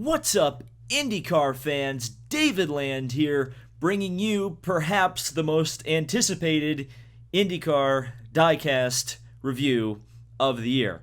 What's up, IndyCar fans? David Land here, bringing you perhaps the most anticipated IndyCar Diecast review of the year.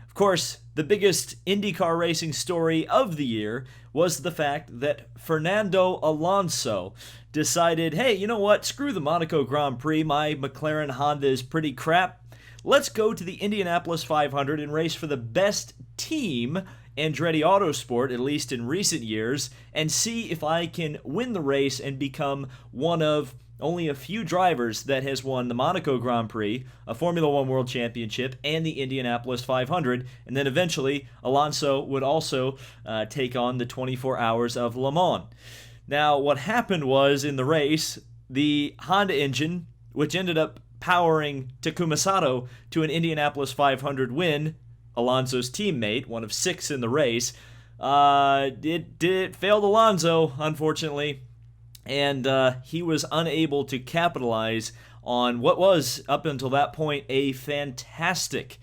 Of course, the biggest IndyCar racing story of the year was the fact that Fernando Alonso decided, hey, you know what, screw the Monaco Grand Prix, my McLaren-Honda is pretty crap. Let's go to the Indianapolis 500 and race for the best team, Andretti Autosport, at least in recent years, and see if I can win the race and become one of only a few drivers that has won the Monaco Grand Prix, a Formula One World Championship, and the Indianapolis 500, and then eventually Alonso would also take on the 24 Hours of Le Mans. Now, what happened was, in the race, the Honda engine, which ended up powering Takuma Sato to an Indianapolis 500 win, Alonso's teammate, one of 6 in the race, it failed Alonso, unfortunately, and he was unable to capitalize on what was, up until that point, a fantastic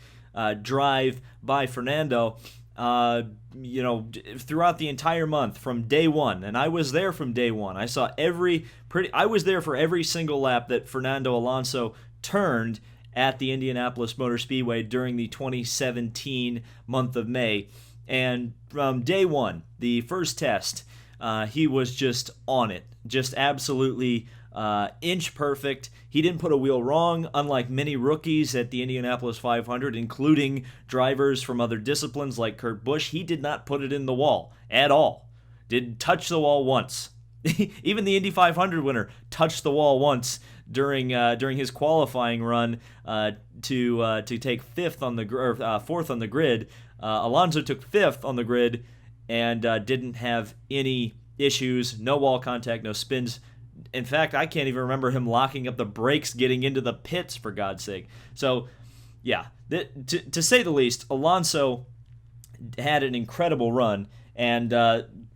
drive by Fernando, throughout the entire month from day one. And I was there from day one. I was there for every single lap that Fernando Alonso turned at the Indianapolis Motor Speedway during the 2017 month of May. And from day one, the first test, he was just on it, just absolutely inch perfect. He didn't put a wheel wrong, unlike many rookies at the Indianapolis 500, including drivers from other disciplines like Kurt Busch. He did not put it in the wall at all. Didn't touch the wall once. Even the Indy 500 winner touched the wall once during his qualifying run to take fourth on the grid. Alonso took 5th on the grid and didn't have any issues, no wall contact, no spins. In fact, I can't even remember him locking up the brakes getting into the pits, for God's sake. So, yeah, to say the least, Alonso had an incredible run, and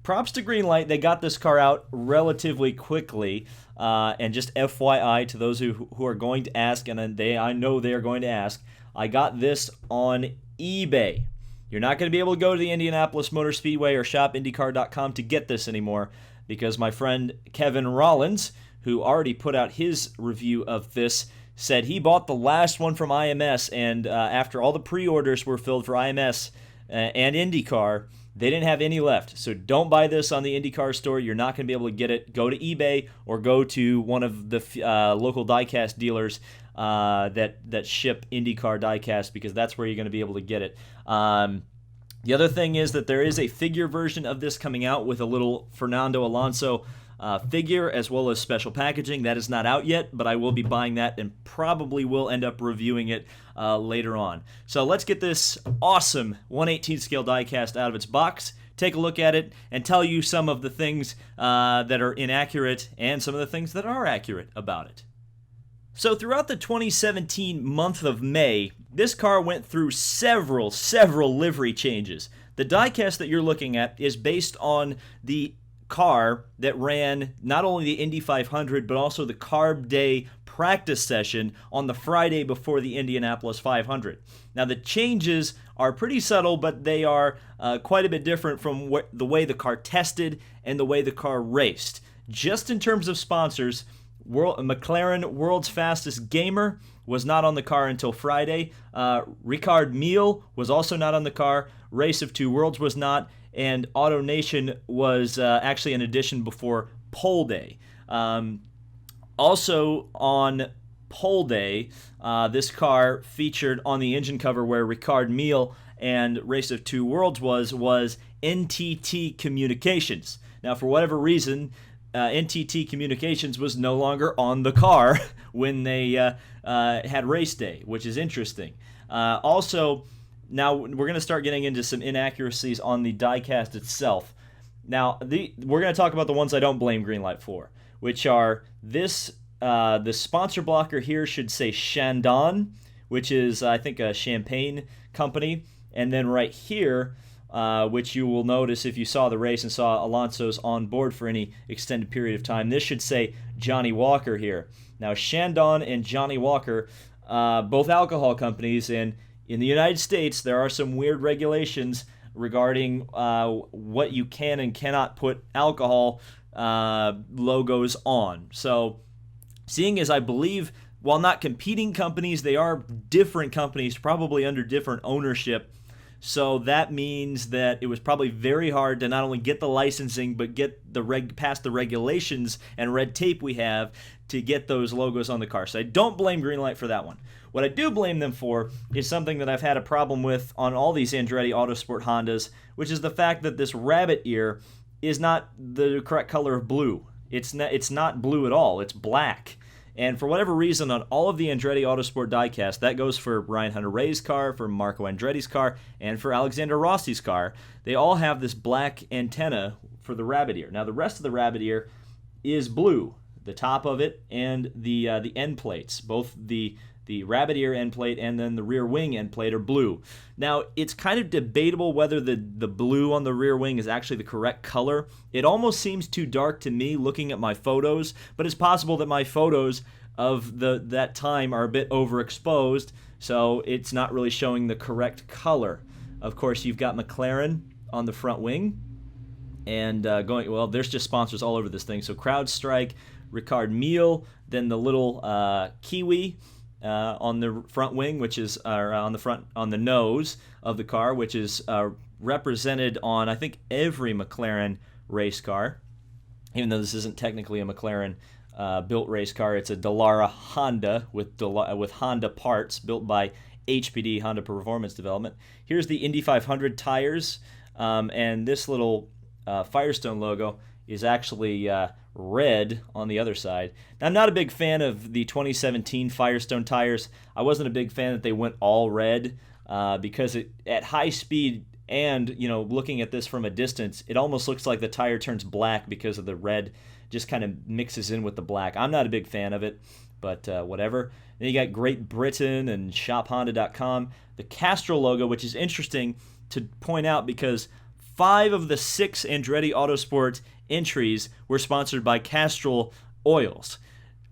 props to Greenlight. They got this car out relatively quickly, and just FYI to those who are going to ask, and I know they are going to ask, I got this on eBay. You're not going to be able to go to the Indianapolis Motor Speedway or shopindycar.com to get this anymore, because my friend Kevin Rollins, who already put out his review of this, said he bought the last one from IMS, and after all the pre-orders were filled for IMS and IndyCar, they didn't have any left. So don't buy this on the IndyCar store. You're not going to be able to get it. Go to eBay or go to one of the local diecast dealers that ship IndyCar diecast, because that's where you're going to be able to get it. The other thing is that there is a figure version of this coming out with a little Fernando Alonso figure, as well as special packaging. That is not out yet, but I will be buying that and probably will end up reviewing it later on. So let's get this awesome 1/18 scale diecast out of its box, take a look at it, and tell you some of the things that are inaccurate and some of the things that are accurate about it. So throughout the 2017 month of May, this car went through several livery changes. The diecast that you're looking at is based on the car that ran not only the Indy 500, but also the Carb Day practice session on the Friday before the Indianapolis 500. Now, the changes are pretty subtle, but they are quite a bit different from the way the car tested and the way the car raced. Just in terms of sponsors, McLaren World's Fastest Gamer was not on the car until Friday. Ricard Mille was also not on the car. Race of Two Worlds was not. And AutoNation was actually an addition before Pole Day. Also on Pole Day, this car featured on the engine cover where Ricard Mille and Race of Two Worlds was NTT Communications. Now, for whatever reason, NTT Communications was no longer on the car when they had race day, which is interesting. Also, now we're going to start getting into some inaccuracies on the diecast itself. Now, we're going to talk about the ones I don't blame Greenlight for, which are this. The sponsor blocker here should say Chandon, which is, I think, a champagne company. And then right here, which you will notice if you saw the race and saw Alonso's on board for any extended period of time, this should say Johnny Walker here. Now, Chandon and Johnny Walker, both alcohol companies, and in the United States, there are some weird regulations regarding what you can and cannot put alcohol logos on. So, seeing as I believe, while not competing companies, they are different companies, probably under different ownership. So that means that it was probably very hard to not only get the licensing, but get past the regulations and red tape we have to get those logos on the car. So I don't blame Greenlight for that one. What I do blame them for is something that I've had a problem with on all these Andretti Autosport Hondas, which is the fact that this rabbit ear is not the correct color of blue. It's not blue at all. It's black. And for whatever reason, on all of the Andretti Autosport diecast, that goes for Ryan Hunter-Reay's car, for Marco Andretti's car, and for Alexander Rossi's car, they all have this black antenna for the rabbit ear. Now, the rest of the rabbit ear is blue, the top of it and the end plates. Both the rabbit ear end plate and then the rear wing end plate are blue. Now, it's kind of debatable whether the blue on the rear wing is actually the correct color. It almost seems too dark to me looking at my photos, but it's possible that my photos of that time are a bit overexposed, so it's not really showing the correct color. Of course, you've got McLaren on the front wing, and there's just sponsors all over this thing. So CrowdStrike, Ricard Mille, then the little Kiwi on the front wing, which is on the nose of the car, which is represented on, I think, every McLaren race car. Even though this isn't technically a McLaren built race car, it's a Dallara-Honda with Honda parts built by HPD, Honda Performance Development. Here's the Indy 500 tires, and this little Firestone logo is actually red on the other side. Now, I'm not a big fan of the 2017 Firestone tires. I wasn't a big fan that they went all red because at high speed and, looking at this from a distance, it almost looks like the tire turns black because of the red just kind of mixes in with the black. I'm not a big fan of it, but whatever. Then you got Great Britain and ShopHonda.com. The Castrol logo, which is interesting to point out because 5 of the 6 Andretti Autosport entries were sponsored by Castrol Oils.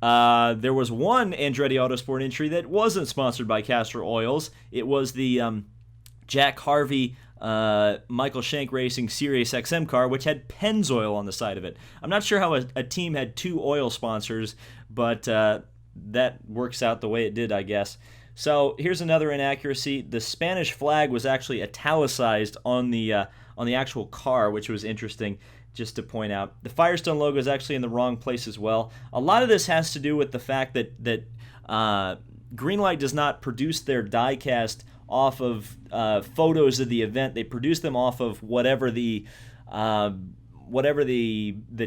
There was one Andretti Autosport entry that wasn't sponsored by Castrol Oils. It was the Jack Harvey Michael Shank Racing Sirius XM car, which had Pennzoil on the side of it. I'm not sure how a team had 2 oil sponsors, but that works out the way it did, I guess. So here's another inaccuracy. The Spanish flag was actually italicized on the actual car, which was interesting just to point out. The Firestone logo is actually in the wrong place as well. A lot of this has to do with the fact that Greenlight does not produce their diecast off of photos of the event. They produce them off of whatever the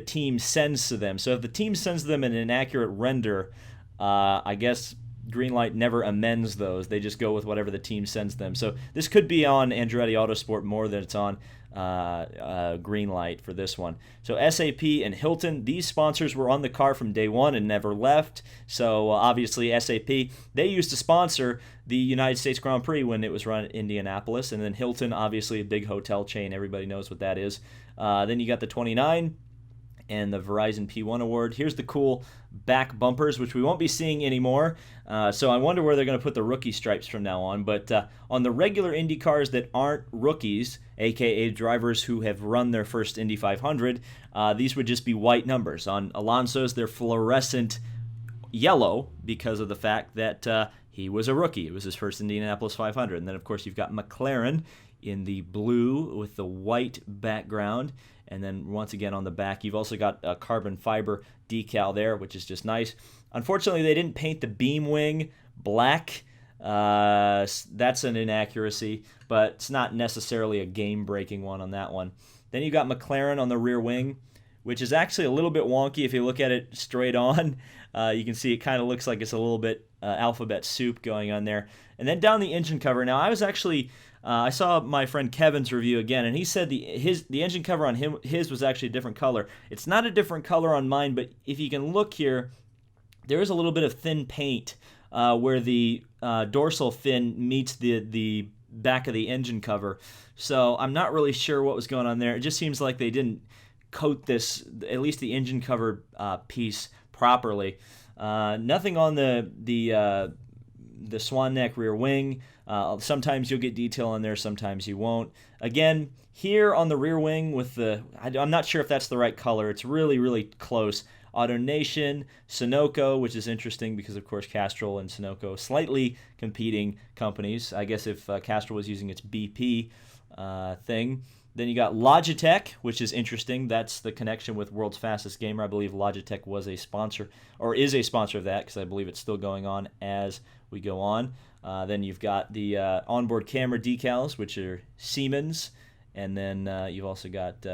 team sends to them. So if the team sends them an inaccurate render, I guess Greenlight never amends those. They just go with whatever the team sends them. So this could be on Andretti Autosport more than it's on Greenlight for this one. So SAP and Hilton, these sponsors were on the car from day one and never left. So obviously SAP, they used to sponsor the United States Grand Prix when it was run at Indianapolis. And then Hilton, obviously a big hotel chain. Everybody knows what that is. Then you got the 29 and the Verizon P1 award. Here's the cool back bumpers, which we won't be seeing anymore. So I wonder where they're going to put the rookie stripes from now on. But on the regular Indy cars that aren't rookies, aka drivers who have run their first Indy 500, these would just be white numbers. On Alonso's, they're fluorescent yellow because of the fact that he was a rookie. It was his first Indianapolis 500. And then, of course, you've got McLaren in the blue with the white background. And then once again on the back, you've also got a carbon fiber decal there, which is just nice. Unfortunately, they didn't paint the beam wing black. That's an inaccuracy, but it's not necessarily a game-breaking one on that one. Then you got McLaren on the rear wing, which is actually a little bit wonky if you look at it straight on. You can see it kind of looks like it's a little bit alphabet soup going on there. And then down the engine cover. Now, I was actually... I saw my friend Kevin's review again, and he said the engine cover on his was actually a different color. It's not a different color on mine, but if you can look here, there is a little bit of thin paint where the dorsal fin meets the back of the engine cover. So I'm not really sure what was going on there. It just seems like they didn't coat this, at least the engine cover piece, properly. Nothing on the swan neck rear wing. Sometimes you'll get detail on there, sometimes you won't. Again, here on the rear wing with I'm not sure if that's the right color. It's really, really close. AutoNation, Sunoco, which is interesting because, of course, Castrol and Sunoco, slightly competing companies. I guess if Castrol was using its BP thing. Then you got Logitech, which is interesting. That's the connection with World's Fastest Gamer. I believe Logitech was a sponsor, or is a sponsor of that, because I believe it's still going on as we go on. Then you've got the onboard camera decals, which are Siemens. And then you've also got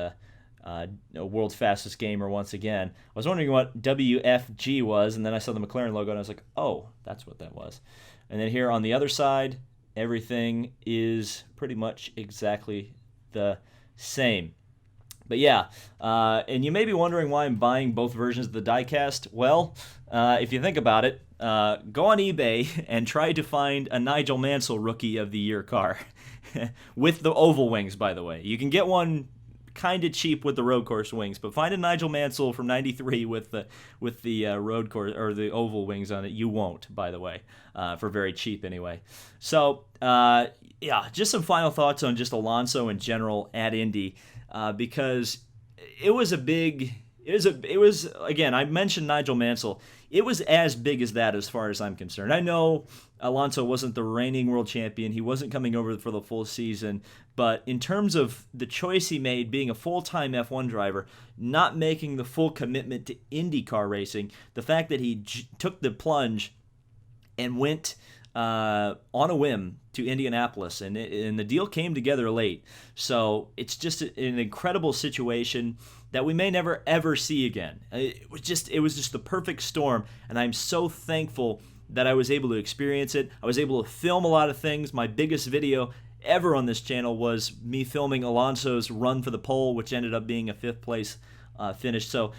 World's Fastest Gamer once again. I was wondering what WFG was, and then I saw the McLaren logo, and I was like, oh, that's what that was. And then here on the other side, everything is pretty much exactly the same. But yeah, and you may be wondering why I'm buying both versions of the diecast. Well, if you think about it, go on eBay and try to find a Nigel Mansell Rookie of the Year car with the oval wings, by the way. You can get one kind of cheap with the road course wings, but find a Nigel Mansell from '93 with the road course or the oval wings on it. You won't, by the way, for very cheap anyway. So yeah, just some final thoughts on just Alonso in general at Indy, because it was again, I mentioned Nigel Mansell. It was as big as that as far as I'm concerned. I know Alonso wasn't the reigning world champion. He wasn't coming over for the full season. But in terms of the choice he made, being a full-time F1 driver, not making the full commitment to IndyCar racing, the fact that he took the plunge and went on a whim to Indianapolis, and the deal came together late. So it's just an incredible situation that we may never ever see again. It was just the perfect storm, and I'm so thankful that I was able to experience it. I was able to film a lot of things. My biggest video ever on this channel was me filming Alonso's run for the pole, which ended up being a 5th place finish. So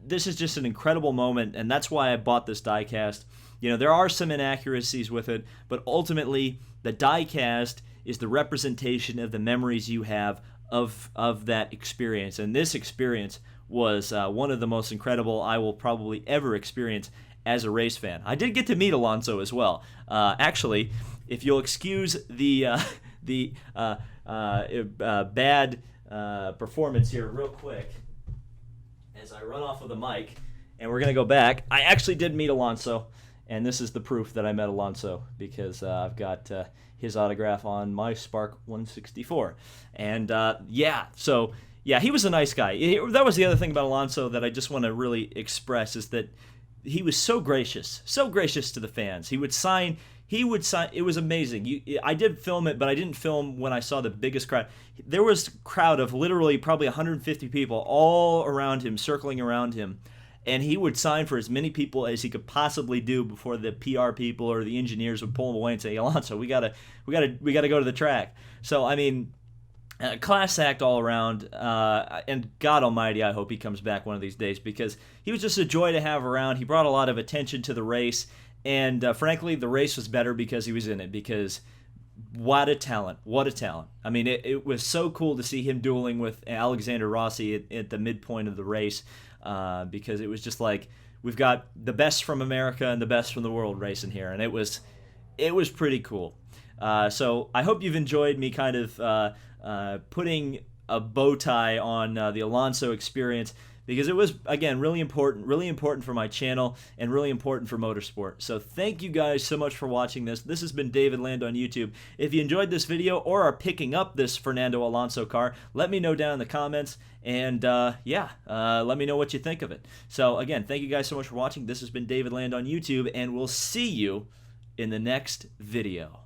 this is just an incredible moment, and that's why I bought this diecast. You know, there are some inaccuracies with it, but ultimately the diecast is the representation of the memories you have of that experience. And this experience was one of the most incredible I will probably ever experience as a race fan. I did get to meet Alonso as well. Actually, if you'll excuse the bad performance here real quick as I run off of the mic, and we're going to go back. I actually did meet Alonso, and this is the proof that I met Alonso, because I've got his autograph on my Spark 164. And yeah, so yeah, he was a nice guy. That was the other thing about Alonso that I just want to really express, is that he was so gracious to the fans. He would sign. It was amazing. I did film it, but I didn't film when I saw the biggest crowd. There was a crowd of literally probably 150 people all around him, circling around him, and he would sign for as many people as he could possibly do before the PR people or the engineers would pull him away and say, hey, Alonso, we gotta go to the track. So I mean, class act all around, and God Almighty, I hope he comes back one of these days, because he was just a joy to have around. He brought a lot of attention to the race. And frankly, the race was better because he was in it, because what a talent. I mean, it was so cool to see him dueling with Alexander Rossi at the midpoint of the race, because it was just like, we've got the best from America and the best from the world racing here, and it was pretty cool. So I hope you've enjoyed me kind of putting a bow tie on the Alonso experience, because it was, again, really important for my channel and really important for motorsport. So thank you guys so much for watching this. This has been David Land on YouTube. If you enjoyed this video or are picking up this Fernando Alonso car, let me know down in the comments, and yeah, let me know what you think of it. So again, thank you guys so much for watching. This has been David Land on YouTube, and we'll see you in the next video.